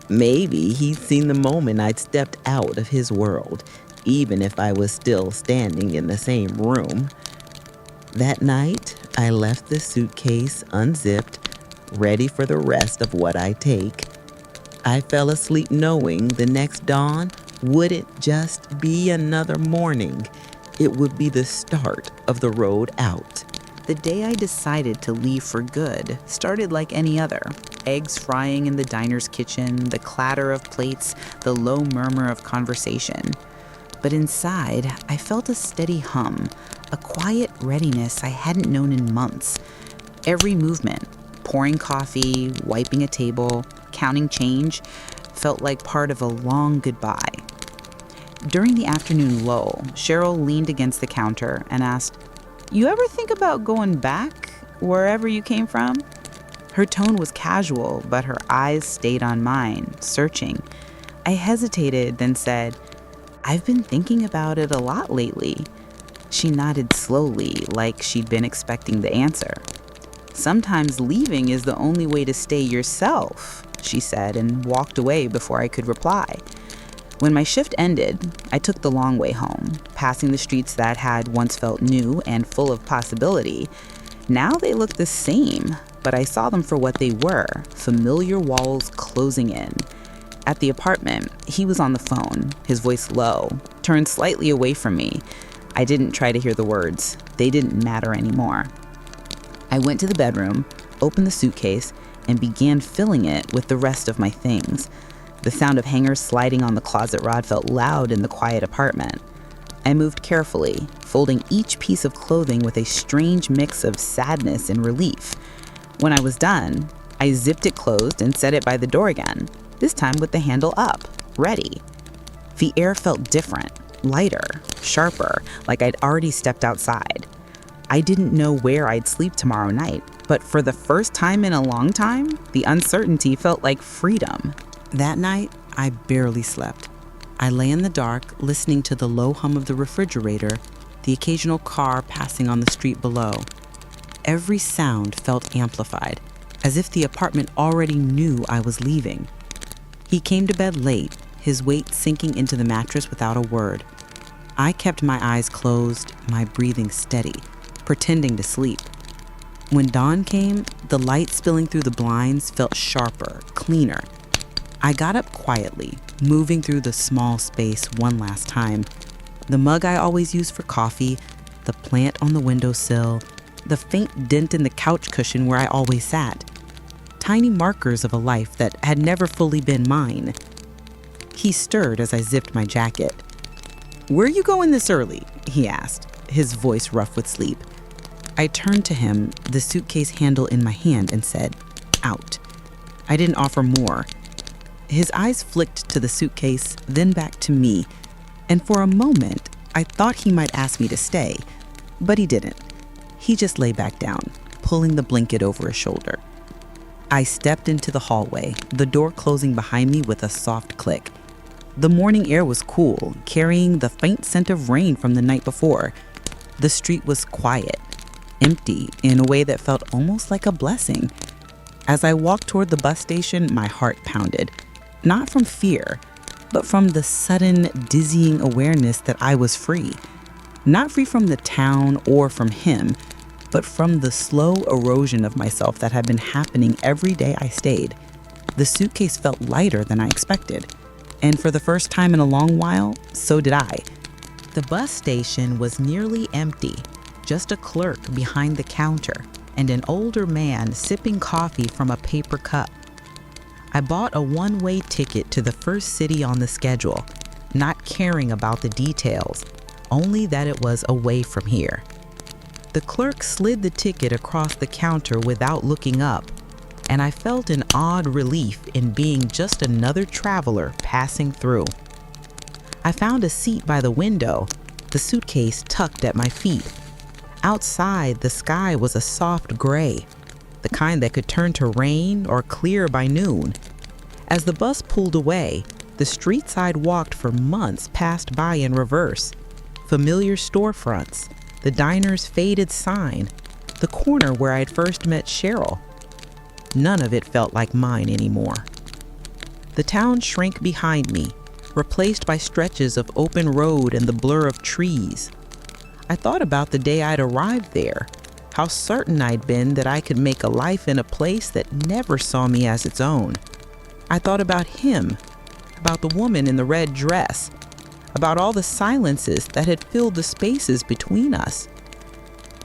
Maybe he'd seen the moment I'd stepped out of his world, even if I was still standing in the same room. That night, I left the suitcase unzipped, ready for the rest of what I take. I fell asleep knowing the next dawn wouldn't just be another morning. It would be the start of the road out. The day I decided to leave for good started like any other. Eggs frying in the diner's kitchen, the clatter of plates, the low murmur of conversation. But inside, I felt a steady hum, a quiet readiness I hadn't known in months. Every movement, pouring coffee, wiping a table, counting change, felt like part of a long goodbye. During the afternoon lull, Cheryl leaned against the counter and asked, "You ever think about going back wherever you came from?" Her tone was casual, but her eyes stayed on mine, searching. I hesitated, then said, "I've been thinking about it a lot lately." She nodded slowly, like she'd been expecting the answer. "Sometimes leaving is the only way to stay yourself," she said, and walked away before I could reply. When my shift ended, I took the long way home, passing the streets that had once felt new and full of possibility. Now they looked the same, but I saw them for what they were, familiar walls closing in. At the apartment, he was on the phone, his voice low, turned slightly away from me. I didn't try to hear the words. They didn't matter anymore. I went to the bedroom, opened the suitcase, and began filling it with the rest of my things. The sound of hangers sliding on the closet rod felt loud in the quiet apartment. I moved carefully, folding each piece of clothing with a strange mix of sadness and relief. When I was done, I zipped it closed and set it by the door again, this time with the handle up, ready. The air felt different, lighter, sharper, like I'd already stepped outside. I didn't know where I'd sleep tomorrow night, but for the first time in a long time, the uncertainty felt like freedom. That night, I barely slept. I lay in the dark, listening to the low hum of the refrigerator, the occasional car passing on the street below. Every sound felt amplified, as if the apartment already knew I was leaving. He came to bed late, his weight sinking into the mattress without a word. I kept my eyes closed, my breathing steady, pretending to sleep. When dawn came, the light spilling through the blinds felt sharper, cleaner. I got up quietly, moving through the small space one last time. The mug I always use for coffee, the plant on the windowsill, the faint dent in the couch cushion where I always sat. Tiny markers of a life that had never fully been mine. He stirred as I zipped my jacket. "Where you going this early?" he asked, his voice rough with sleep. I turned to him, the suitcase handle in my hand, and said, "Out." I didn't offer more. His eyes flicked to the suitcase, then back to me, and for a moment, I thought he might ask me to stay, but he didn't. He just lay back down, pulling the blanket over his shoulder. I stepped into the hallway, the door closing behind me with a soft click. The morning air was cool, carrying the faint scent of rain from the night before. The street was quiet, empty in a way that felt almost like a blessing. As I walked toward the bus station, my heart pounded. Not from fear, but from the sudden, dizzying awareness that I was free. Not free from the town or from him, but from the slow erosion of myself that had been happening every day I stayed. The suitcase felt lighter than I expected, and for the first time in a long while, so did I. The bus station was nearly empty, just a clerk behind the counter and an older man sipping coffee from a paper cup. I bought a one-way ticket to the first city on the schedule, not caring about the details, only that it was away from here. The clerk slid the ticket across the counter without looking up, and I felt an odd relief in being just another traveler passing through. I found a seat by the window, the suitcase tucked at my feet. Outside, the sky was a soft gray, the kind that could turn to rain or clear by noon. As the bus pulled away, the streets I'd walked for months passed by in reverse. Familiar storefronts, the diner's faded sign, the corner where I'd first met Cheryl. None of it felt like mine anymore. The town shrank behind me, replaced by stretches of open road and the blur of trees. I thought about the day I'd arrived there, how certain I'd been that I could make a life in a place that never saw me as its own. I thought about him, about the woman in the red dress, about all the silences that had filled the spaces between us.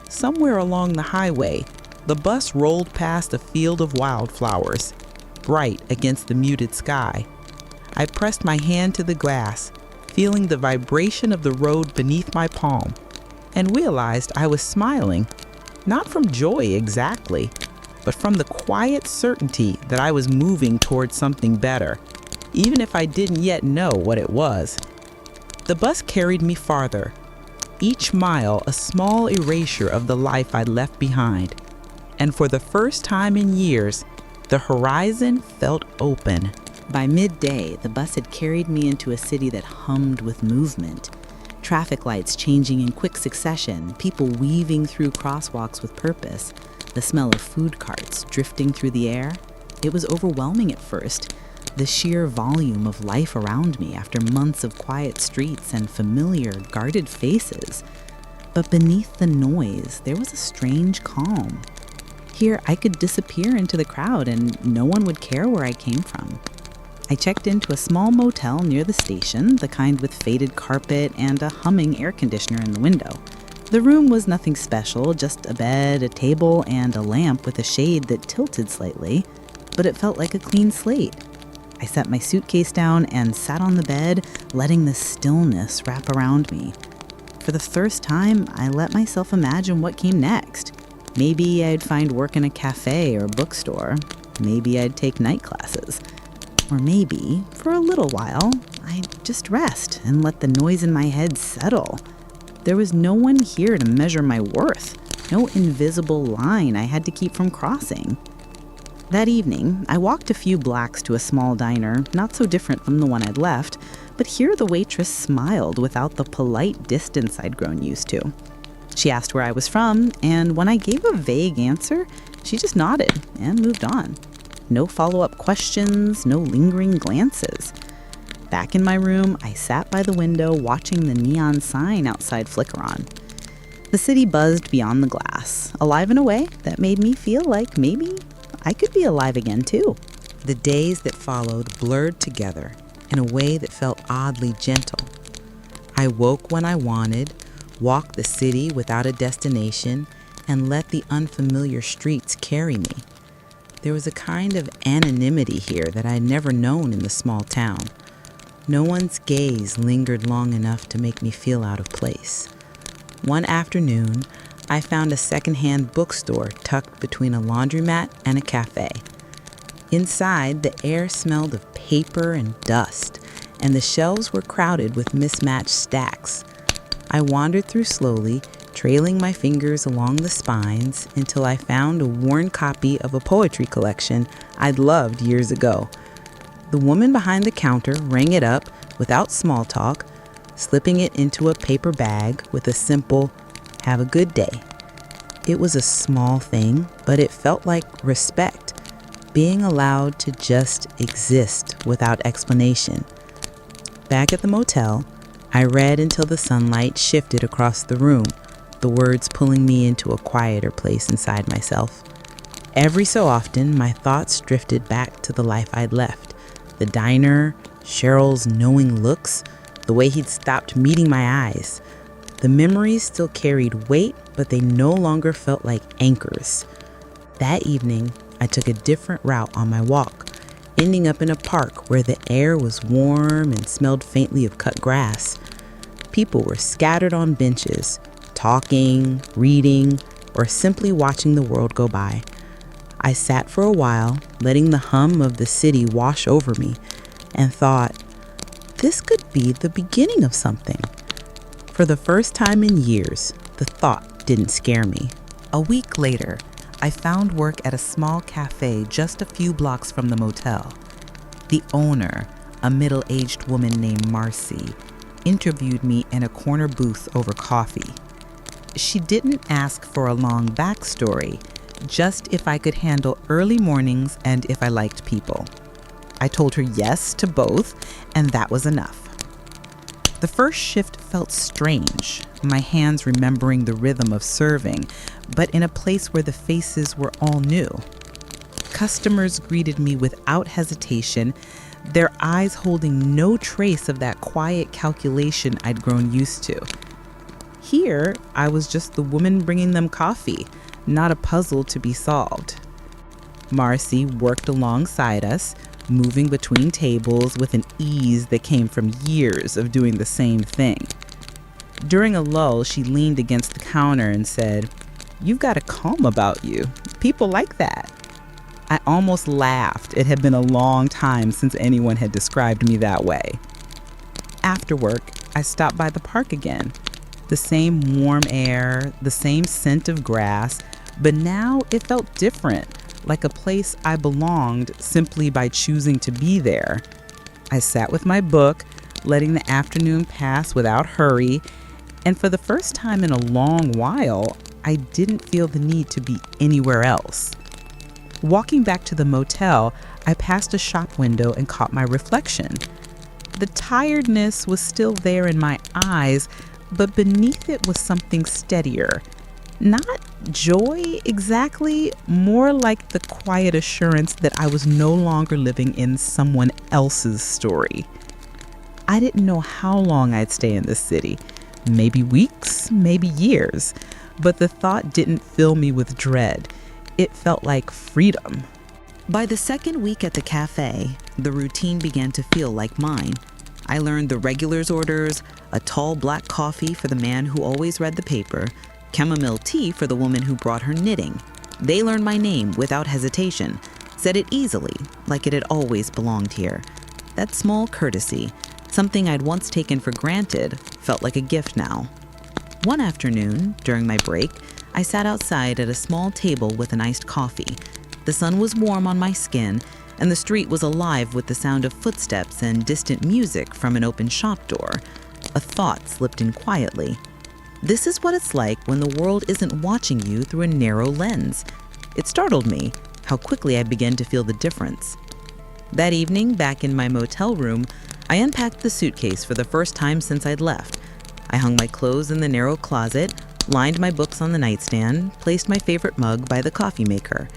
Somewhere along the highway, the bus rolled past a field of wildflowers, bright against the muted sky. I pressed my hand to the glass, feeling the vibration of the road beneath my palm, and realized I was smiling, not from joy exactly, but from the quiet certainty that I was moving towards something better, even if I didn't yet know what it was. The bus carried me farther, each mile a small erasure of the life I'd left behind. And for the first time in years, the horizon felt open. By midday, the bus had carried me into a city that hummed with movement. Traffic lights changing in quick succession, people weaving through crosswalks with purpose, the smell of food carts drifting through the air. It was overwhelming at first, the sheer volume of life around me after months of quiet streets and familiar, guarded faces. But beneath the noise, there was a strange calm. Here, I could disappear into the crowd and no one would care where I came from. I checked into a small motel near the station, the kind with faded carpet and a humming air conditioner in the window. The room was nothing special, just a bed, a table, and a lamp with a shade that tilted slightly, but it felt like a clean slate. I set my suitcase down and sat on the bed, letting the stillness wrap around me. For the first time, I let myself imagine what came next. Maybe I'd find work in a cafe or bookstore. Maybe I'd take night classes. Or maybe, for a little while, I'd just rest and let the noise in my head settle. There was no one here to measure my worth, no invisible line I had to keep from crossing. That evening, I walked a few blocks to a small diner, not so different from the one I'd left, but here the waitress smiled without the polite distance I'd grown used to. She asked where I was from, and when I gave a vague answer, she just nodded and moved on. No follow-up questions, no lingering glances. Back in my room, I sat by the window watching the neon sign outside flicker on. The city buzzed beyond the glass, alive in a way that made me feel like maybe I could be alive again too. The days that followed blurred together in a way that felt oddly gentle. I woke when I wanted, walked the city without a destination, and let the unfamiliar streets carry me. There was a kind of anonymity here that I'd never known in the small town. No one's gaze lingered long enough to make me feel out of place. One afternoon, I found a secondhand bookstore tucked between a laundromat and a cafe. Inside, the air smelled of paper and dust, and the shelves were crowded with mismatched stacks. I wandered through slowly, trailing my fingers along the spines until I found a worn copy of a poetry collection I'd loved years ago. The woman behind the counter rang it up without small talk, slipping it into a paper bag with a simple, "Have a good day." It was a small thing, but it felt like respect, being allowed to just exist without explanation. Back at the motel, I read until the sunlight shifted across the room, the words pulling me into a quieter place inside myself. Every so often, my thoughts drifted back to the life I'd left. The diner, Cheryl's knowing looks, the way he'd stopped meeting my eyes. The memories still carried weight, but they no longer felt like anchors. That evening, I took a different route on my walk, ending up in a park where the air was warm and smelled faintly of cut grass. People were scattered on benches, talking, reading, or simply watching the world go by. I sat for a while, letting the hum of the city wash over me, and thought, this could be the beginning of something. For the first time in years, the thought didn't scare me. A week later, I found work at a small cafe just a few blocks from the motel. The owner, a middle-aged woman named Marcy, interviewed me in a corner booth over coffee. She didn't ask for a long backstory, just if I could handle early mornings and if I liked people. I told her yes to both, and that was enough. The first shift felt strange, my hands remembering the rhythm of serving, but in a place where the faces were all new. Customers greeted me without hesitation, their eyes holding no trace of that quiet calculation I'd grown used to. Here, I was just the woman bringing them coffee, not a puzzle to be solved. Marcy worked alongside us, moving between tables with an ease that came from years of doing the same thing. During a lull, she leaned against the counter and said, "You've got a calm about you. People like that." I almost laughed. It had been a long time since anyone had described me that way. After work, I stopped by the park again. The same warm air, the same scent of grass, but now it felt different, like a place I belonged simply by choosing to be there. I sat with my book, letting the afternoon pass without hurry, and for the first time in a long while, I didn't feel the need to be anywhere else. Walking back to the motel, I passed a shop window and caught my reflection. The tiredness was still there in my eyes, but beneath it was something steadier. Not joy exactly, more like the quiet assurance that I was no longer living in someone else's story. I didn't know how long I'd stay in this city. Maybe weeks, maybe years. But the thought didn't fill me with dread. It felt like freedom. By the second week at the cafe, the routine began to feel like mine. I learned the regulars' orders, a tall black coffee for the man who always read the paper, chamomile tea for the woman who brought her knitting. They learned my name without hesitation, said it easily, like it had always belonged here. That small courtesy, something I'd once taken for granted, felt like a gift now. One afternoon, during my break, I sat outside at a small table with an iced coffee. The sun was warm on my skin, and the street was alive with the sound of footsteps and distant music from an open shop door. A thought slipped in quietly. This is what it's like when the world isn't watching you through a narrow lens. It startled me how quickly I began to feel the difference. That evening, back in my motel room, I unpacked the suitcase for the first time since I'd left. I hung my clothes in the narrow closet, lined my books on the nightstand, placed my favorite mug by the coffee maker.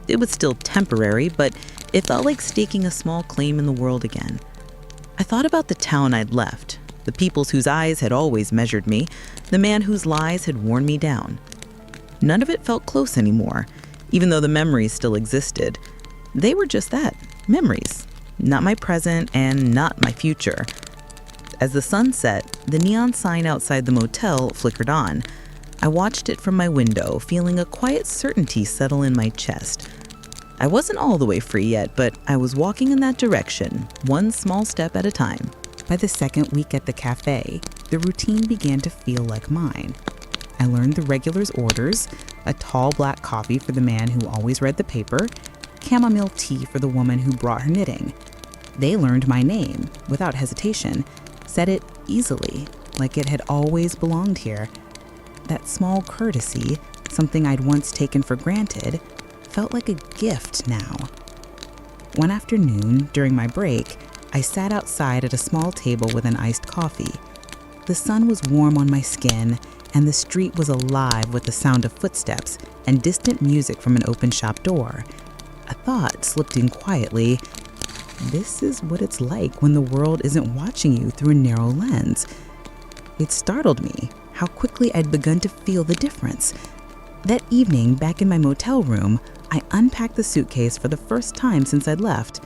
It was still temporary, but it felt like staking a small claim in the world again. I thought about the town I'd left, the peoples whose eyes had always measured me, the man whose lies had worn me down. None of it felt close anymore, even though the memories still existed. They were just that, memories, not my present and not my future. As the sun set, the neon sign outside the motel flickered on. I watched it from my window, feeling a quiet certainty settle in my chest. I wasn't all the way free yet, but I was walking in that direction, one small step at a time. By the second week at the cafe, the routine began to feel like mine. I learned the regulars' orders, a tall black coffee for the man who always read the paper, chamomile tea for the woman who brought her knitting. They learned my name, without hesitation, said it easily, like it had always belonged here. That small courtesy, something I'd once taken for granted, felt like a gift now. One afternoon, during my break, I sat outside at a small table with an iced coffee. The sun was warm on my skin, and the street was alive with the sound of footsteps and distant music from an open shop door. A thought slipped in quietly. This is what it's like when the world isn't watching you through a narrow lens. It startled me how quickly I'd begun to feel the difference. That evening, back in my motel room, I unpacked the suitcase for the first time since I'd left.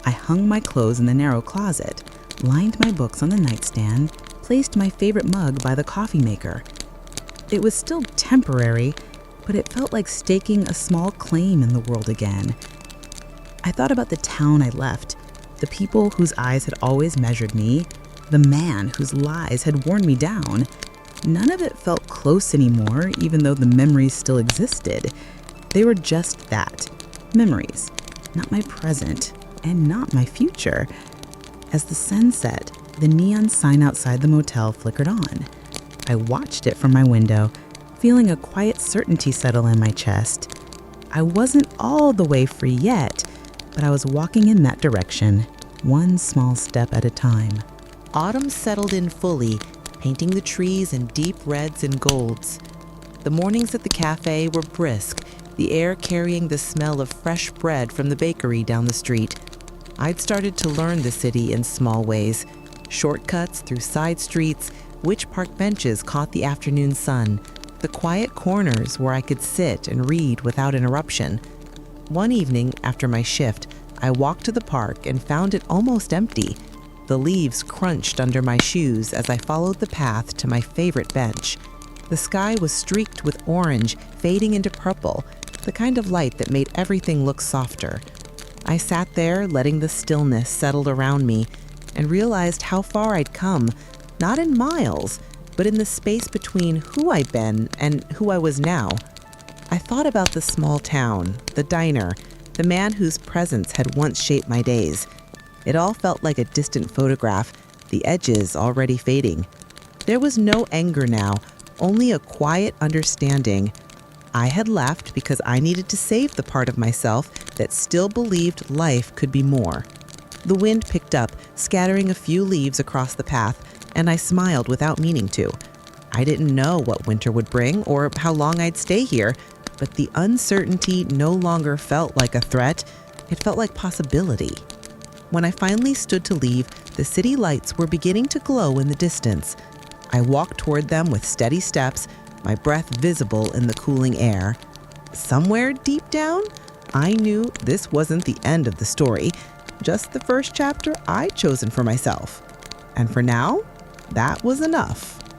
I hung my clothes in the narrow closet, lined my books on the nightstand, placed my favorite mug by the coffee maker. It was still temporary, but it felt like staking a small claim in the world again. I thought about the town I left, the people whose eyes had always measured me, the man whose lies had worn me down. None of it felt close anymore, even though the memories still existed. They were just that, memories, not my present, and not my future. As the sun set, the neon sign outside the motel flickered on. I watched it from my window, feeling a quiet certainty settle in my chest. I wasn't all the way free yet, but I was walking in that direction, one small step at a time. Autumn settled in fully, painting the trees in deep reds and golds. The mornings at the cafe were brisk, the air carrying the smell of fresh bread from the bakery down the street. I'd started to learn the city in small ways. Shortcuts through side streets, which park benches caught the afternoon sun, the quiet corners where I could sit and read without interruption. One evening after my shift, I walked to the park and found it almost empty. The leaves crunched under my shoes as I followed the path to my favorite bench. The sky was streaked with orange, fading into purple, the kind of light that made everything look softer. I sat there, letting the stillness settle around me, and realized how far I'd come, not in miles, but in the space between who I'd been and who I was now. I thought about the small town, the diner, the man whose presence had once shaped my days. It all felt like a distant photograph, the edges already fading. There was no anger now, only a quiet understanding. I had left because I needed to save the part of myself that still believed life could be more. The wind picked up, scattering a few leaves across the path, and I smiled without meaning to. I didn't know what winter would bring or how long I'd stay here, but the uncertainty no longer felt like a threat. It felt like possibility. When I finally stood to leave, the city lights were beginning to glow in the distance. I walked toward them with steady steps, my breath visible in the cooling air. Somewhere deep down, I knew this wasn't the end of the story, just the first chapter I'd chosen for myself. And for now, that was enough.